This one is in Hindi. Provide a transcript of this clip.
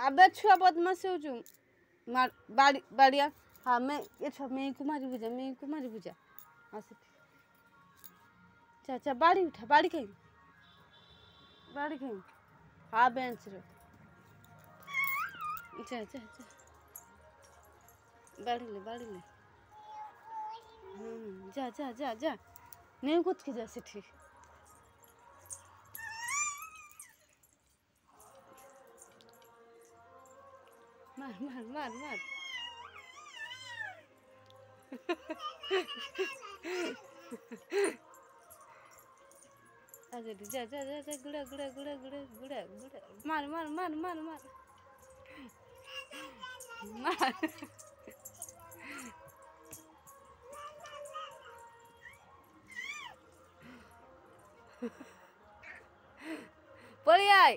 अबे छुआ बदमाश हो जो मार बाड़ी बाड़िया हाँ मैं ये छुआ मैं कुमारी बुझा आसे चा बाड़ी उठा बाड़ी कहीं हाँ बेंच रे चा बाड़ी ले जा नहीं कुछ की जा सेठी मार आजा जा गुड़ा मार पड़ी आई